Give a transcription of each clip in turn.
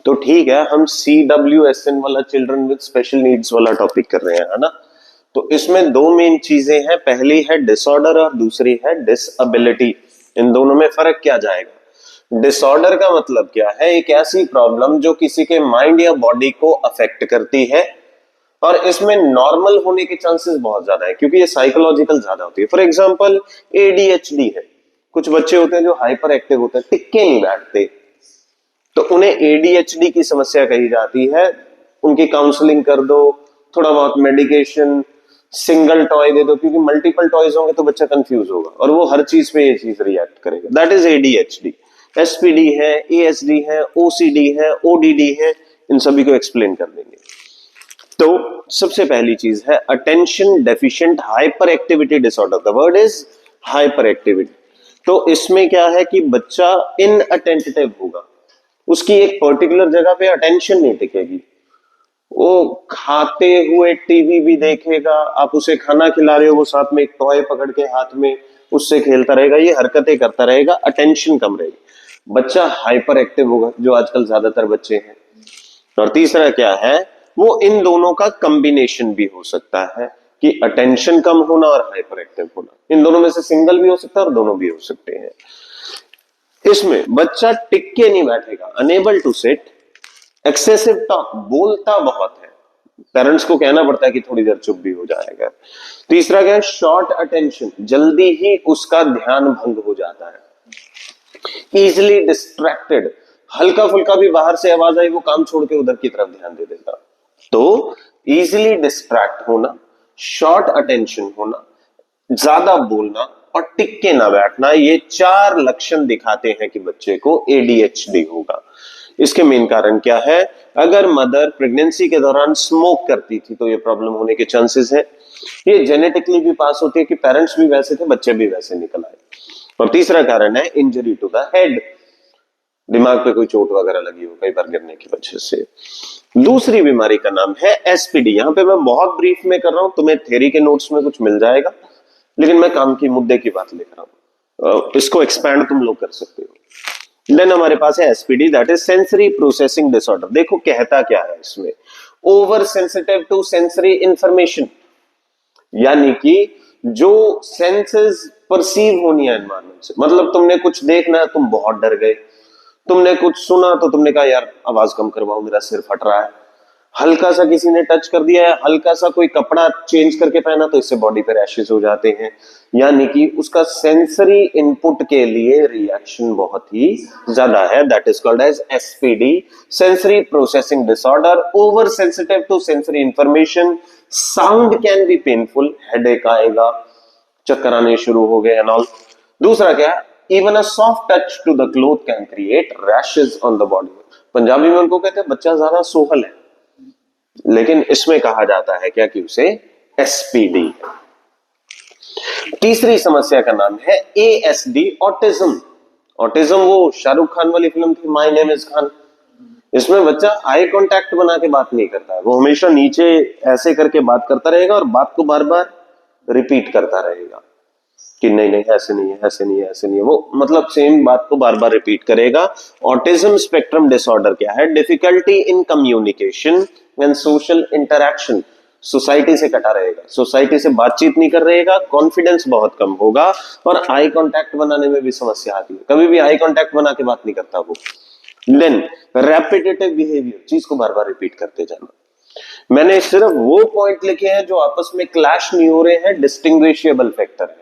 तो ठीक है, हम CWSN वाला चिल्ड्रन विद स्पेशल नीड्स वाला टॉपिक कर रहे हैं, है ना। तो इसमें दो मेन चीजें हैं, पहली है डिसऑर्डर और दूसरी है डिसएबिलिटी। इन दोनों में फर्क क्या जाएगा? डिसऑर्डर का मतलब क्या है? एक ऐसी प्रॉब्लम जो किसी के माइंड या बॉडी को अफेक्ट करती है, और इसमें नॉर्मल होने के चांसेस बहुत ज्यादा है क्योंकि ये साइकोलॉजिकल ज्यादा होती है। फॉर एग्जांपल ADHD है, कुछ बच्चे होते हैं जो हाइपर एक्टिव होते हैं, टिक के नहीं बैठते, तो उन्हें ADHD की समस्या कही जाती है। उनकी काउंसलिंग कर दो, थोड़ा बहुत मेडिकेशन, सिंगल टॉय दे दो, क्योंकि मल्टीपल टॉयज होंगे तो बच्चा कंफ्यूज होगा और वो हर चीज पे ये चीज रिएक्ट करेगा। That is ADHD। SPD है, ASD है, OCD है, ODD है, इन सभी को एक्सप्लेन कर देंगे। तो सबसे पहली चीज है attention deficient hyper activity disorder. The word is hyper activity. तो इसमें क्या है कि बच्चा इनअटेंटिव होगा, उसकी एक पर्टिकुलर जगह पे अटेंशन नहीं टिकेगी, वो खाते हुए टीवी भी देखेगा, आप उसे खाना खिला रहे हो, वो साथ में एक टॉय पकड़ के हाथ में उससे खेलता रहेगा, ये हरकतें करता रहेगा, अटेंशन कम रहेगी, बच्चा हाइपर एक्टिव होगा, जो आजकल ज्यादातर बच्चे हैं। और तीसरा क्या है, वो इन दोनों का कॉम्बिनेशन भी हो सकता है कि अटेंशन कम होना और हाइपर एक्टिव होना, इन दोनों में से सिंगल भी हो सकता है और दोनों भी हो सकते हैं। इसमें बच्चा टिक के नहीं बैठेगा, unable to sit, excessive talk, बोलता बहुत है, पेरेंट्स को कहना पड़ता है कि थोड़ी देर चुप भी हो जाएगा। तीसरा क्या है, शॉर्ट अटेंशन, जल्दी ही उसका ध्यान भंग हो जाता है। इजिली डिस्ट्रैक्टेड, हल्का फुल्का भी बाहर से आवाज आई वो काम छोड़ के उधर की तरफ ध्यान दे देता। तो इजिली डिस्ट्रैक्ट होना, शॉर्ट अटेंशन होना, ज्यादा बोलना और टिक के ना बैठना, ये चार लक्षण दिखाते हैं कि बच्चे को ADHD होगा। इसके मेन कारण क्या है? अगर मदर प्रेगनेंसी के दौरान स्मोक करती थी तो ये प्रॉब्लम होने के चांसेस है। ये जेनेटिकली भी पास होती है कि पेरेंट्स भी वैसे थे, बच्चे भी वैसे निकल आए। और तीसरा कारण है इंजरी टू द हेड, दिमाग पे कोई चोट वगैरह लगी हो कई बार गिरने की वजह से। दूसरी बीमारी का नाम है SPD। यहां पे मैं बहुत ब्रीफ में कर रहा हूं, तुम्हें थ्योरी के नोट्स में कुछ मिल जाएगा, लेकिन मैं काम की मुद्दे की बात लिख रहा हूं, इसको एक्सपैंड तुम लोग कर सकते हो। देन हमारे पास है SPD, that is sensory processing disorder. देखो कहता क्या है इसमें, over sensitive to sensory information, यानी कि जो सेंसेस परसीव होनी है एनवायरमेंट से, मतलब तुमने कुछ देखना है, तुम बहुत डर गए, तुमने कुछ सुना तो तुमने कहा यार आवाज कम करवाओ मेरा सिर फट रहा है, हल्का सा किसी ने टच कर दिया है, हल्का सा कोई कपड़ा चेंज करके पहना तो इससे बॉडी पे रैशेस हो जाते हैं, यानी कि उसका सेंसरी इनपुट के लिए रिएक्शन बहुत ही ज्यादा है। That is called as SPD, sensory processing disorder, over sensitive to sensory information, sound can be painful, headache आएगा, चक्कर आने शुरू हो गए एंड ऑल। दूसरा क्या, even a soft touch to the cloth can create rashes on the body. Punjabi में उनको कहते हैं बच्चा ज्यादा सोहल है, लेकिन इसमें कहा जाता है क्या कि उसे SPD है। तीसरी समस्या का नाम है ASD, ऑटिज्म। ऑटिज्म वो शाहरुख खान वाली फिल्म थी माय नेम इज खान, इसमें बच्चा आई कांटेक्ट बना के बात नहीं करता है, वो हमेशा नीचे ऐसे करके बात करता रहेगा और बात को बार बार रिपीट करता रहेगा कि नहीं नहीं ऐसे नहीं है, ऐसे नहीं है, ऐसे नहीं है, वो मतलब सेम बात को बार बार रिपीट करेगा। ऑटिज्म स्पेक्ट्रम डिसऑर्डर क्या है? Difficulty in communication and social interaction, society से कटा रहेगा, सोसाइटी से बातचीत नहीं कर रहेगा, कॉन्फिडेंस बहुत कम होगा और आई कांटेक्ट बनाने में भी समस्या आती है, कभी भी आई कांटेक्ट बना के बात नहीं करता वो। देन रेपिटेटिव बिहेवियर, चीज को बार बार रिपीट करते जाना। मैंने सिर्फ वो पॉइंट लिखे हैं जो आपस में क्लैश नहीं हो रहे हैं, डिस्टिंग्विशेबल फैक्टर है।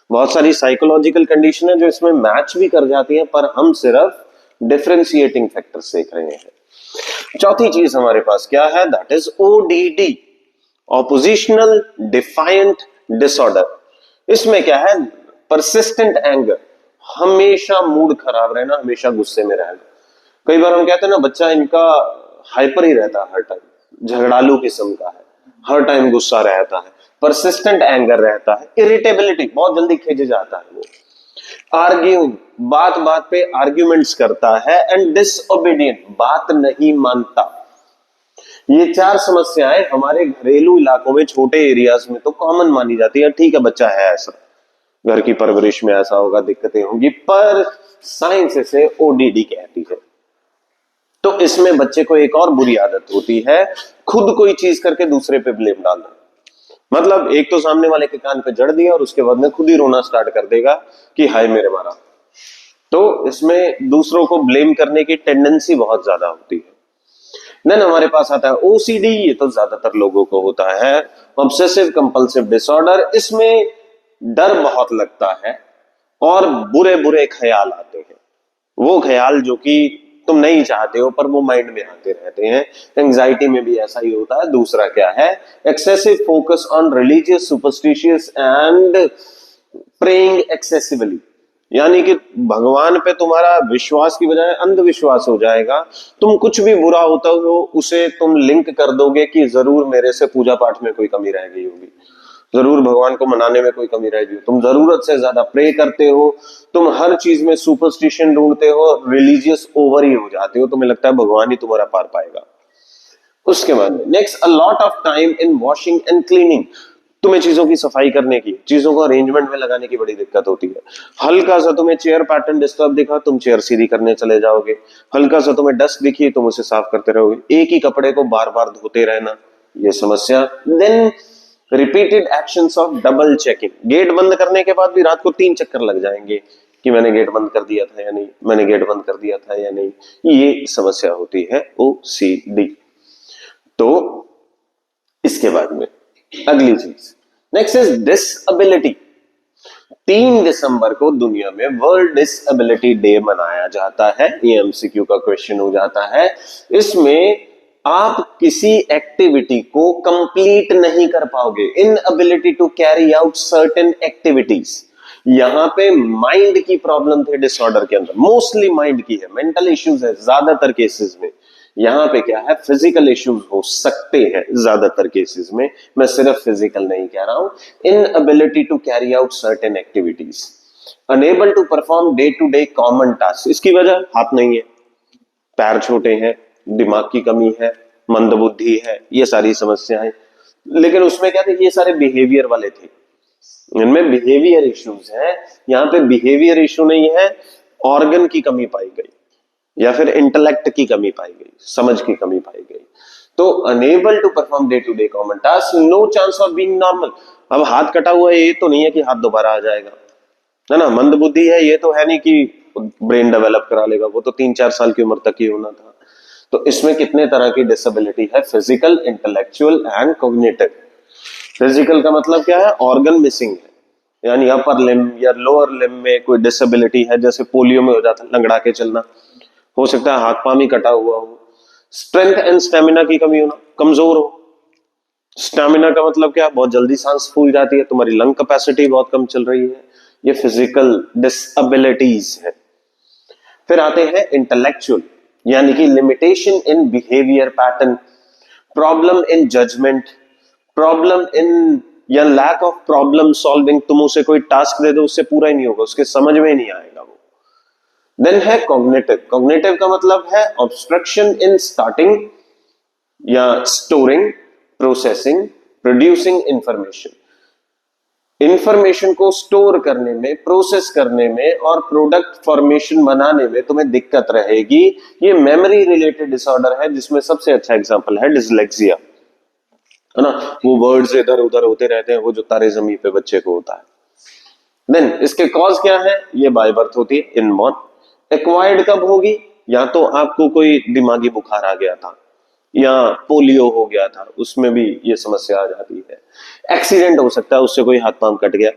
बहुत सारी साइकोलॉजिकल कंडीशन है जो इसमें मैच भी कर जाती हैं, पर हम सिर्फ डिफरेंशिएटिंग फैक्टर्स देख रहे हैं। चौथी चीज हमारे पास क्या है? That is ODD, oppositional defiant disorder. इसमें क्या है? परसिस्टेंट एंगर, हमेशा मूड खराब रहना, हमेशा गुस्से में रहना। कई बार हम कहते हैं ना बच्चा इनका हाइपर ही रहता है, हर टाइम झगड़ालू किस्म का है, हर टाइम गुस्सा रहता है, परसिस्टेंट एंगर रहता है, इरिटेबिलिटी, बहुत जल्दी खिंच जाता है वो, आर्ग्यूइंग, बात बात पे आर्ग्यूमेंट्स करता है, एंड डिसओबीडियंट, बात नहीं मानता। ये चार समस्याएं हमारे घरेलू इलाकों में, छोटे एरियाज में तो कॉमन मानी जाती है। ठीक है बच्चा है ऐसा, घर की परवरिश में ऐसा होगा, दिक्कतें होंगी, पर साइंस इसे ODD कहती है। तो इसमें बच्चे को एक और बुरी आदत होती है, खुद कोई चीज करके दूसरे पे ब्लेम डालना। मतलब एक तो सामने वाले के कान पे जड़ दिया और उसके बाद में खुद ही रोना स्टार्ट कर देगा कि हाय मेरे मारा। तो इसमें दूसरों को ब्लेम करने की टेंडेंसी बहुत ज्यादा होती है। देन हमारे पास आता है ओसीडी, ये तो ज्यादातर लोगों को होता है, ऑब्सेसिव कंपल्सिव डिसऑर्डर। इसमें डर बहुत लगता है और बुरे बुरे ख्याल आते हैं, वो ख्याल जो कि तुम नहीं चाहते हो पर वो माइंड में आते रहते हैं। एंजाइटी में भी ऐसा ही होता है। दूसरा क्या है, excessive focus on religious superstitious and praying excessively, यानी कि भगवान पे तुम्हारा विश्वास की बजाय अंधविश्वास हो जाएगा। तुम कुछ भी बुरा होता हो उसे तुम लिंक कर दोगे कि जरूर मेरे से पूजा पाठ में कोई कमी रह गई होगी, जरूर भगवान को मनाने में कोई कमी रह गई, तुम जरूरत से ज्यादा प्रे करते हो, तुम हर चीज में सुपरस्टिशन ढूंढते हो, रिलीजियस ओवर ही हो जाते हो, तुम्हें लगता है भगवान ही तुम्हारा पार पाएगा। उसके बाद next, a lot of time in washing and cleaning. तुम्हें चीजों की सफाई करने की, चीजों को अरेंजमेंट में लगाने की बड़ी दिक्कत होती है। हल्का सा तुम्हें चेयर पैटर्न डिस्टर्ब दिखा, तुम चेयर सीधी करने चले जाओगे। हल्का सा तुम्हें डस्ट दिखी, तुम उसे साफ करते रहोगे। एक ही कपड़े को बार बार धोते रहना, ये समस्या। Then repeated actions of double checking, gate बंद करने के बाद भी रात को 3 चक्कर लग जाएंगे कि मैंने गेट बंद कर दिया था या नहीं, मैंने गेट बंद कर दिया था या नहीं। ये समस्या होती है ओसीडी। तो इसके बाद में अगली चीज नेक्स्ट इज डिसएबिलिटी। 3 दिसंबर को दुनिया में वर्ल्ड डिसएबिलिटी डे मनाया जाता है। ये एमसीक्यू का क्वेश्चन हो जाता है। इसमें आप किसी एक्टिविटी को कंप्लीट नहीं कर पाओगे, inability to carry out certain activities. यहां पे माइंड की प्रॉब्लम थे डिसऑर्डर के अंदर, मोस्टली माइंड की है, मेंटल इश्यूज है ज्यादातर केसेस में। यहां पे क्या है, फिजिकल इश्यूज हो सकते हैं ज्यादातर केसेस में, मैं सिर्फ फिजिकल नहीं कह रहा हूं। Inability to carry out certain activities, unable to perform day to day common task. इसकी वजह हाथ नहीं है, पैर छोटे हैं, दिमाग की कमी है, मंदबुद्धि है, ये सारी समस्याएं। लेकिन उसमें क्या थे, ये सारे बिहेवियर वाले थे, इनमें बिहेवियर इश्यूज हैं। यहां पे बिहेवियर इश्यू नहीं है, ऑर्गन की कमी पाई गई या फिर इंटेलेक्ट की कमी पाई गई, समझ की कमी पाई गई। तो unable to perform day to day common task, no chance of being normal. अब हाथ कटा हुआ है, ये तो नहीं है कि हाथ दोबारा आ जाएगा, है ना। मंद बुद्धि है, ये तो है नहीं कि ब्रेन डेवलप करा लेगा, वो तो 3-4 साल की उम्र तक ही होना था। तो इसमें कितने तरह की डिसेबिलिटी है, physical, intellectual and cognitive. Physical का मतलब क्या है, ऑर्गन मिसिंग है, यानी अपर लिम्ब या लोअर लिम्ब में कोई डिसेबिलिटी है, जैसे पोलियो में हो जाता है लंगड़ा के चलना, हो सकता है हाथ पांव ही कटा हुआ हो। स्ट्रेंथ एंड स्टेमिना की कमी होना, कमजोर हो। स्टेमिना का मतलब क्या, बहुत जल्दी सांस फूल जाती है, तुम्हारी लंग कैपेसिटी बहुत कम चल रही है, ये फिजिकल डिसेबिलिटीज है। फिर आते हैं इंटेलेक्चुअल, यानी कि limitation in behaviour pattern, problem in judgement, problem in या लैक ऑफ प्रॉब्लम सॉल्विंग। तुम उसे कोई टास्क दे दो, उससे पूरा ही नहीं होगा, उसके समझ में ही नहीं आएगा वो। देन है कॉग्निटिव, कॉग्निटिव का मतलब है ऑब्स्ट्रक्शन इन स्टार्टिंग या storing, processing, producing information. Information को स्टोर करने में, प्रोसेस करने में और प्रोडक्ट फॉर्मेशन बनाने में तुम्हें दिक्कत रहेगी। ये मेमोरी रिलेटेड डिसऑर्डर है, जिसमें सबसे अच्छा एग्जांपल है डिसलेक्सिया, है ना। वो वर्ड्स इधर उधर होते रहते हैं, वो जो तारे जमीन पे बच्चे को होता है। देन इसके कॉज क्या है, ये बाय बर्थ होती है, इनबॉर्न। एक्वायर्ड कब होगी, या तो आपको कोई दिमागी बुखार आ गया था या पोलियो हो गया था, उसमें भी ये समस्या आ जाती है। एक्सीडेंट हो सकता है, उससे कोई हाथ पांव कट गया।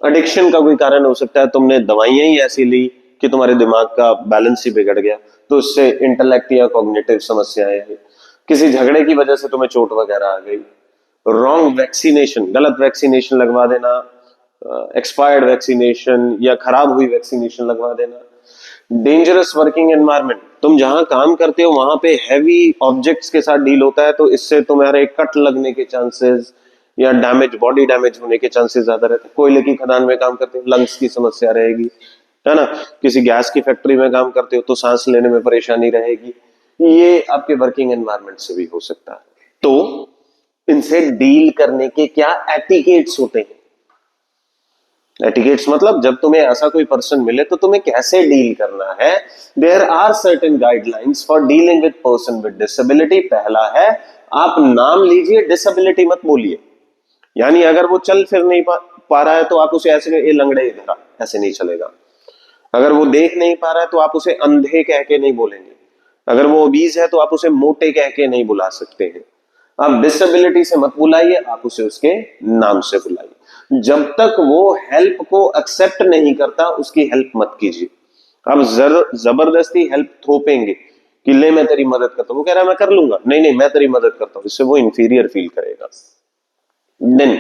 एडिक्शन का कोई कारण हो सकता है, तुमने दवाइयां ही ऐसी ली कि तुम्हारे दिमाग का बैलेंस ही बिगड़ गया, तो उससे इंटेलेक्ट या कॉग्निटिव समस्याएं हैं। किसी झगड़े की वजह से तुम्हें चोट वगैरह आ गई। रॉन्ग वैक्सीनेशन, गलत वैक्सीनेशन लगवा देना, एक्सपायर्ड वैक्सीनेशन या खराब हुई वैक्सीनेशन लगवा देना। डेंजरस वर्किंग एनवायरनमेंट, तुम जहां काम करते हो वहां पे हैवी ऑब्जेक्ट्स के साथ डील होता है, तो इससे तुम्हारे कट लगने के चांसेस या डैमेज, बॉडी डैमेज होने के चांसेस ज्यादा रहते हैं। कोयले की खदान में काम करते हो, लंग्स की समस्या रहेगी, है ना। किसी गैस की फैक्ट्री में काम करते हो तो सांस लेने में परेशानी रहेगी। ये आपके वर्किंग एनवायरनमेंट से भी हो सकता है। तो इनसे डील करने के क्या एटिकेट्स होते हैं, एटिकेट्स मतलब जब तुम्हें ऐसा कोई पर्सन मिले तो तुम्हें कैसे डील करना है। There are certain guidelines for dealing with person with disability. पहला है, आप नाम लीजिए, डिसेबिलिटी मत बोलिए। यानी अगर वो चल फिर नहीं पा रहा है तो आप उसे ऐसे, ये लंगड़े इधर आ, ऐसे नहीं चलेगा। अगर वो देख नहीं पा रहा है तो आप उसे अंधे कह के नहीं बोलेंगे। अगर वो ओबीज है तो आप उसे मोटे कह के नहीं बुला सकते हैं। आप डिसेबिलिटी से मत बुलाइए, आप उसे उसके नाम से बुलाइए। जब तक वो हेल्प को एक्सेप्ट नहीं करता उसकी हेल्प मत कीजिए। आप जबरदस्ती हेल्प थोपेंगे कि ले मैं तेरी मदद करता हूं, वो कह रहा है मैं कर लूंगा, नहीं नहीं मैं तेरी मदद करता हूं, इससे वो इंफीरियर फील करेगा। देन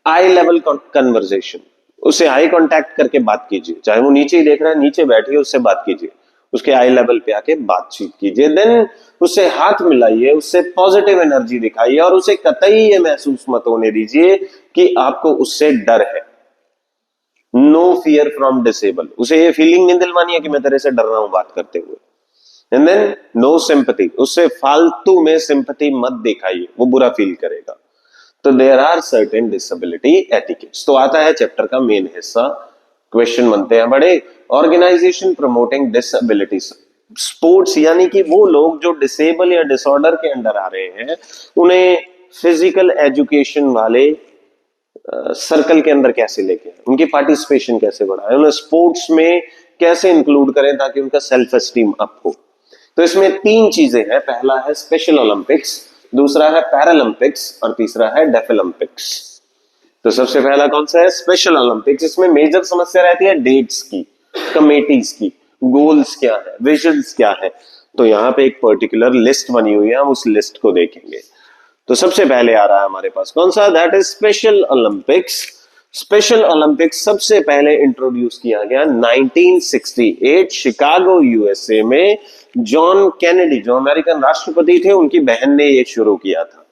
आई लेवल कन्वर्सेशन, उससे आई कांटेक्ट करके बात कीजिए, चाहे वो नीचे ही देख रहा है, नीचे बैठिए उससे बात कीजिए, उसके आई लेवल पे आके बातचीत कीजिए। देन उससे हाथ मिलाइए, उससे पॉजिटिव एनर्जी दिखाइए और उसे कतई ये महसूस मत होने दीजिए कि आपको उससे डर है। नो फियर फ्रॉम डिसेबल, उसे ये फीलिंग नहीं दिलवानी है कि मैं तेरे से डर रहा हूं बात करते हुए। एंड देन नो सिंपैथी, उससे फालतू में सिंपैथी मत दिखाइए, वो बुरा फील करेगा। तो there are certain disability etiquettes. तो आता है चैप्टर का मेन हिस्सा, क्वेश्चन बनते हैं बड़े। ऑर्गेनाइजेशन प्रमोटिंग डिसेबिलिटी स्पोर्ट्स, यानी कि वो लोग जो डिसेबल या डिसऑर्डर के अंडर आ रहे हैं उन्हें फिजिकल एजुकेशन वाले सर्कल के अंदर कैसे लेके आए, उनकी पार्टिसिपेशन कैसे बढ़ाए, उन्हें स्पोर्ट्स में कैसे इंक्लूड करें ताकि उनका सेल्फ एस्टीम अप हो। तो इसमें तीन चीजें हैं, पहला है स्पेशल ओलंपिक्स, दूसरा है पैरालंपिक्स और तीसरा है डेफोलंपिक्स। तो सबसे पहला कौन सा है, स्पेशल ओलंपिक्स। इसमें मेजर समस्या रहती है डेट्स की, कमेटीज की, गोल्स क्या है, विजन्स क्या है। तो यहां पे एक पर्टिकुलर लिस्ट बनी हुई है, हम उस लिस्ट को देखेंगे। तो सबसे पहले आ रहा है हमारे पास कौन सा, that is special Olympics. Special Olympics सबसे पहले इंट्रोड्यूस किया गया 1968 शिकागो यूएसए में। जॉन कैनेडी जो अमेरिकन राष्ट्रपति थे उनकी बहन ने ये शुरू किया था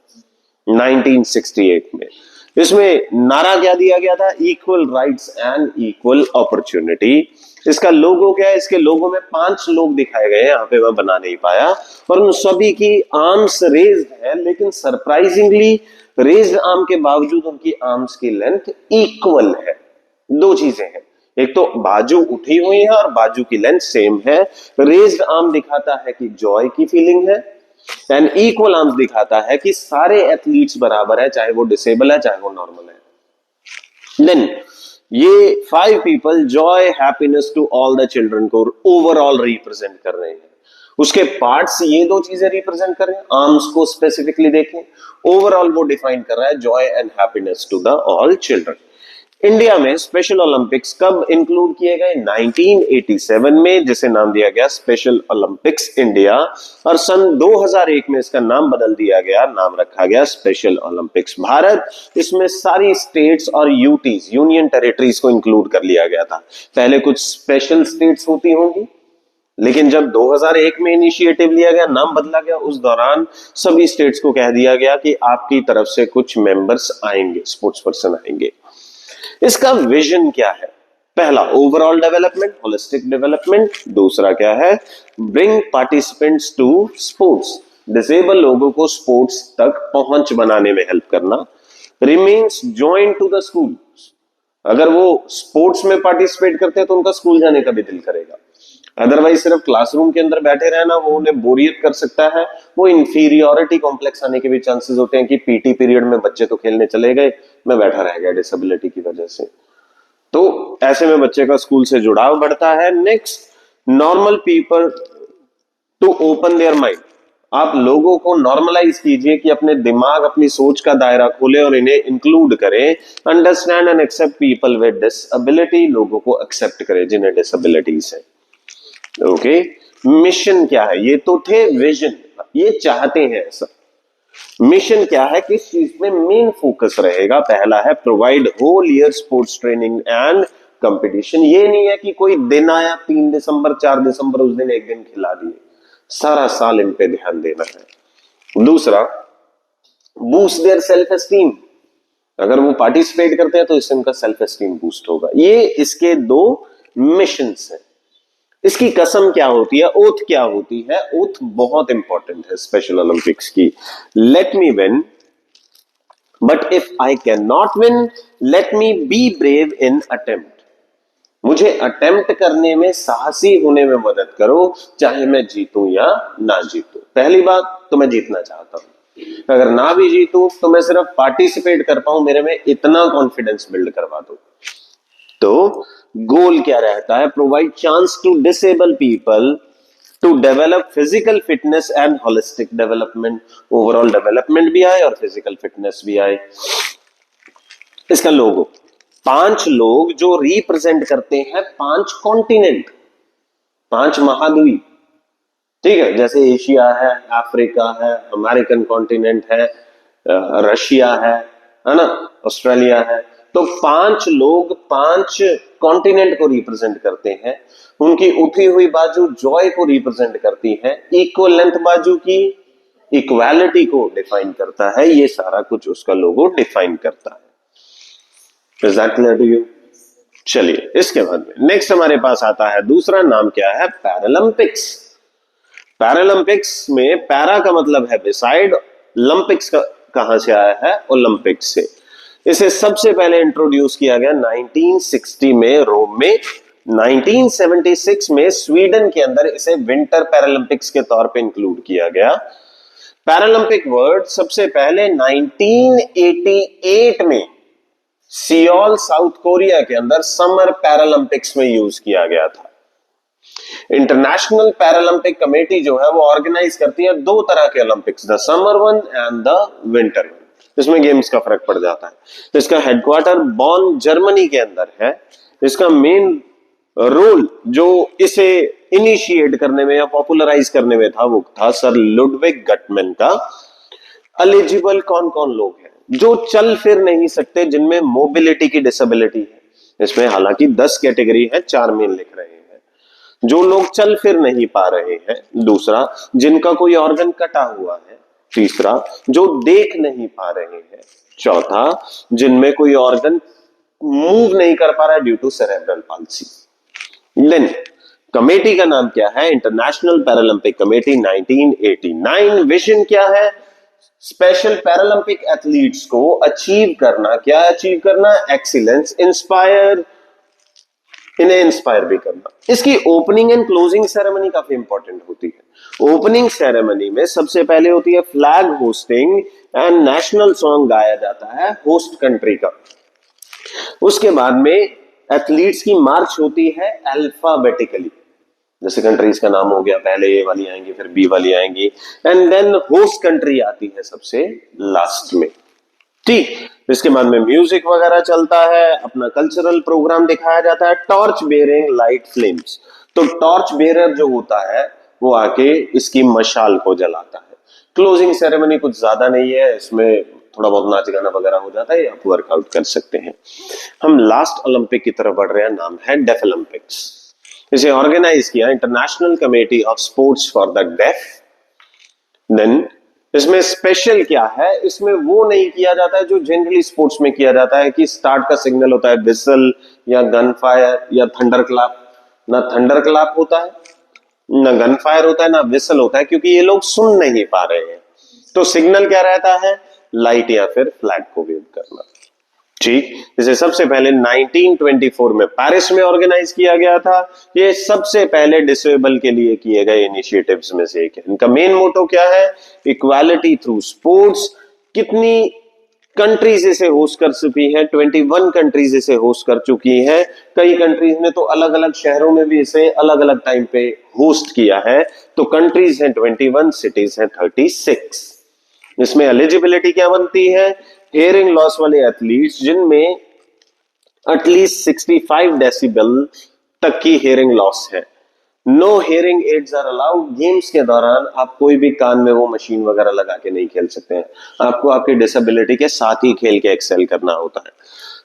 1968 में। इसमें नारा क्या दिया गया था, equal rights and equal opportunity. इसका लोगो क्या है, इसके लोगो में 5 लोग दिखाए गए हैं, यहाँ पे मैं बना नहीं पाया, और उन सभी की आर्म्स रेज्ड है, लेकिन सरप्राइजिंगली रेज्ड आर्म के बावजूद उनकी आर्म्स की लेंथ इक्वल है। दो चीजें हैं, एक तो बाजू उठी हुई है और बाजू की लेंथ सेम है। रेज्ड आर्म दिखाता है कि जॉय की फीलिंग है, एंड इक्वल आर्म्स दिखाता है कि सारे एथलीट्स बराबर है, चाहे वो डिसेबल है चाहे वो नॉर्मल है। देन ये 5 people joy happiness to all the children को ओवरऑल रिप्रेजेंट कर रहे हैं। उसके पार्ट्स ये दो चीजें रिप्रेजेंट कर रहे हैं, आर्म्स को स्पेसिफिकली देखें, ओवरऑल वो डिफाइन कर रहा है joy and happiness to the all children. India में स्पेशल ओलंपिक्स कब इंक्लूड किए गए, 1987 में, जिसे नाम दिया गया स्पेशल ओलंपिक्स इंडिया, और सन 2001 में इसका नाम बदल दिया गया, नाम रखा गया स्पेशल ओलंपिक्स भारत। इसमें सारी स्टेट्स और यूटीज, यूनियन टेरिटरीज को इंक्लूड कर लिया गया था। पहले कुछ स्पेशल स्टेट्स होती होंगी, लेकिन जब 2001 में इनिशिएटिव लिया गया, नाम बदला गया, उस दौरान सभी स्टेट्स को कह दिया गया कि आपकी तरफ से कुछ मेंबर्स आएंगे, स्पोर्ट्स पर्सन आएंगे। इसका विजन क्या है, पहला ओवरऑल डेवलपमेंट, होलिस्टिक डेवलपमेंट। दूसरा क्या है, bring participants to sports, disable लोगों को स्पोर्ट्स तक पहुंच बनाने में हेल्प करना। Remains join to the school, अगर वो स्पोर्ट्स में पार्टिसिपेट करते हैं तो उनका स्कूल जाने का भी दिल करेगा। अदरवाइज सिर्फ क्लासरूम के अंदर बैठे रहना वो उन्हें बोरियत कर सकता है, वो इंफीरियोरिटी कॉम्प्लेक्स आने के भी चांसेस होते हैं कि पीटी पीरियड में बच्चे तो खेलने चले गए, मैं बैठा रह गया डिसेबिलिटी की वजह से। तो ऐसे में बच्चे का स्कूल से जुड़ाव बढ़ता है। Next, normal people to open their mind, आप लोगों को नॉर्मलाइज कीजिए कि अपने दिमाग, अपनी सोच का दायरा खोले और इन्हें इंक्लूड करें। Understand and accept people with disability, लोगों को एक्सेप्ट करें जिन्हें डिसेबिलिटीज है। ओके, मिशन क्या है, ये तो थे विजन, ये चाहते हैं ऐसा। मिशन क्या है, किस चीज में मेन फोकस रहेगा, पहला है provide whole year sports training and competition. ये नहीं है कि कोई दिन आया 3 दिसंबर 4 दिसंबर उस दिन एक दिन खिला दिए, सारा साल इन पे ध्यान देना है। दूसरा, बूस्ट देयर सेल्फ एस्टीम, अगर वो पार्टिसिपेट करते हैं तो इससे उनका सेल्फ एस्टीम बूस्ट होगा। ये इसके 2 मिशंस हैं। इसकी कसम क्या होती है, ओथ क्या होती है, ओथ बहुत इंपॉर्टेंट है स्पेशल ओलंपिक्स की। Let me win but if I can not win, let me be brave in attempt. मुझे अटेम्प्ट करने में, साहसी होने में मदद करो, चाहे मैं जीतूं या ना जीतूं। पहली बात तो मैं जीतना चाहता हूं, अगर ना भी जीतूं तो मैं सिर्फ पार्टिसिपेट कर पाऊं, मेरे में इतना कॉन्फिडेंस बिल्ड करवा दो। तो गोल क्या रहता है? Provide chance to disable people to develop physical fitness and holistic development. Overall development भी आए और फिजिकल फिटनेस भी आए। इसका लोगो 5 लोग जो रिप्रेजेंट करते हैं 5 कॉन्टिनेंट, 5 महाद्वीप, ठीक है, जैसे एशिया है, अफ्रीका है, अमेरिकन कॉन्टिनेंट है, रशिया है ना, ऑस्ट्रेलिया है। तो 5 लोग 5 कॉन्टिनेंट को रिप्रेजेंट करते हैं। उनकी उठी हुई बाजू जॉय को रिप्रेजेंट करती है, इक्वल लेंथ बाजू की इक्वालिटी को डिफाइन करता है। ये सारा कुछ उसका लोगो डिफाइन करता है। Is that clear to you? चलिए, इसके बाद में नेक्स्ट हमारे पास आता है दूसरा नाम, क्या है? पैरालंपिक्स। पैरालंपिक्स में पैरा का मतलब है बिसाइड, लंपिक्स का कहां से आया है? ओलंपिक्स से। इसे सबसे पहले इंट्रोड्यूस किया गया 1960 में रोम में। 1976 में स्वीडन के अंदर इसे विंटर पैरालंपिक्स के तौर पे इंक्लूड किया गया। पैरालंपिक वर्ड सबसे पहले 1988 में सियोल साउथ कोरिया के अंदर समर पैरालंपिक्स में यूज किया गया था। इंटरनेशनल पैरालंपिक कमेटी जो है वो ऑर्गेनाइज करती है 2 तरह के Olympics, the summer one and the winter one. इसमें गेम्स का फर्क पड़ जाता है। तो इसका हेडक्वार्टर बॉन जर्मनी के अंदर है। इसका मेन रोल जो इसे इनिशिएट करने में या पॉपुलराइज करने में था वो था सर लुडविग गटमैन का। एलिजिबल कौन कौन लोग हैं? जो चल फिर नहीं सकते, जिनमें मोबिलिटी की डिसेबिलिटी है। इसमें हालांकि 10 कैटेगरी है, 4 मेन लिख रहे हैं। जो लोग चल फिर नहीं पा रहे हैं, दूसरा जिनका कोई ऑर्गन कटा हुआ है, तीसरा जो देख नहीं पा रहे हैं, चौथा जिनमें कोई ऑर्गन मूव नहीं कर पा रहा है due to cerebral palsy. Then committee का नाम क्या है? International Paralympic committee 1989। विजन क्या है? स्पेशल पैरालंपिक एथलीट्स को अचीव करना। क्या अचीव करना? एक्सीलेंस। इंस्पायर, इन्हें इंस्पायर भी करना। इसकी ओपनिंग एंड क्लोजिंग सेरेमनी काफी इंपॉर्टेंट होती है। ओपनिंग सेरेमनी में सबसे पहले होती है flag hosting and national song गाया जाता है होस्ट कंट्री का। उसके बाद में एथलीट्स की मार्च होती है अल्फाबेटिकली, जैसे कंट्रीज का नाम हो गया, पहले ए वाली आएंगी, फिर बी वाली आएंगी, एंड देन होस्ट कंट्री आती है सबसे लास्ट में। ठीक, इसके बाद में म्यूजिक वगैरह चलता है, अपना कल्चरल प्रोग्राम दिखाया जाता है। Torch bearing light flames. तो टॉर्च बेयरर जो होता है वो आके इसकी मशाल को जलाता है। क्लोजिंग सेरेमनी कुछ ज्यादा नहीं है, इसमें थोड़ा बहुत नाच गाना वगैरह हो जाता है, आप वर्कआउट कर सकते हैं। हम लास्ट ओलंपिक की तरफ बढ़ रहे हैं, नाम है डेफ ओलंपिक्स। इसे ऑर्गेनाइज किया international committee of sports for the deaf. Then इसमें स्पेशल क्या है? इसमें वो नहीं किया जाता है जो जनरली स्पोर्ट्स में किया जाता है कि स्टार्ट का सिग्नल होता है विसल या गन फायर या थंडर क्लैप। ना थंडर क्लैप होता है, ना गन फायर होता है, ना विसल होता है, क्योंकि ये लोग सुन नहीं पा रहे हैं। तो सिग्नल क्या रहता है? लाइट या फिर फ्लैग को वेव करना। ठीक, इसे सबसे पहले 1924 में पेरिस में ऑर्गेनाइज किया गया था। ये सबसे पहले डिसेबल के लिए किए गए इनिशिएटिव्स में से एक है। इनका मेन मोटो क्या है? Equality through sports. कितनी कंट्रीज इसे होस्ट कर चुकी हैं? 21 कंट्रीज इसे होस्ट कर चुकी हैं। कई कंट्रीज ने तो अलग अलग शहरों में भी इसे अलग अलग टाइम पे होस्ट किया है। तो कंट्रीज हैं 21, सिटीज हैं 36। इसमें एलिजिबिलिटी क्या बनती है? हियरिंग लॉस वाले एथलीट्स जिनमें एटलीस्ट 65 डेसिबल तक की हियरिंग लॉस है। No hearing aids are allowed. Games के दौरान आप कोई भी कान में वो मशीन वगैरह लगा के नहीं खेल सकते हैं, आपको आपकी डिसेबिलिटी के साथ ही खेल के एक्सेल करना होता है।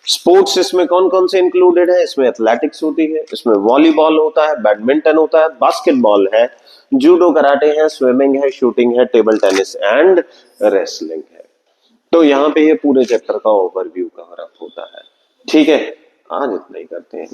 स्पोर्ट्स इसमें कौन कौन से इंक्लूडेड है? इसमें एथलेटिक्स होती है, इसमें वॉलीबॉल होता है, बैडमिंटन होता है, बास्केटबॉल है, जूडो कराटे है, स्विमिंग है, शूटिंग है, टेबल टेनिस एंड रेसलिंग है। तो यहाँ पे ये पूरे चैप्टर का ओवरव्यू कवर अप होता है। ठीक है, आज इतना ही करते हैं।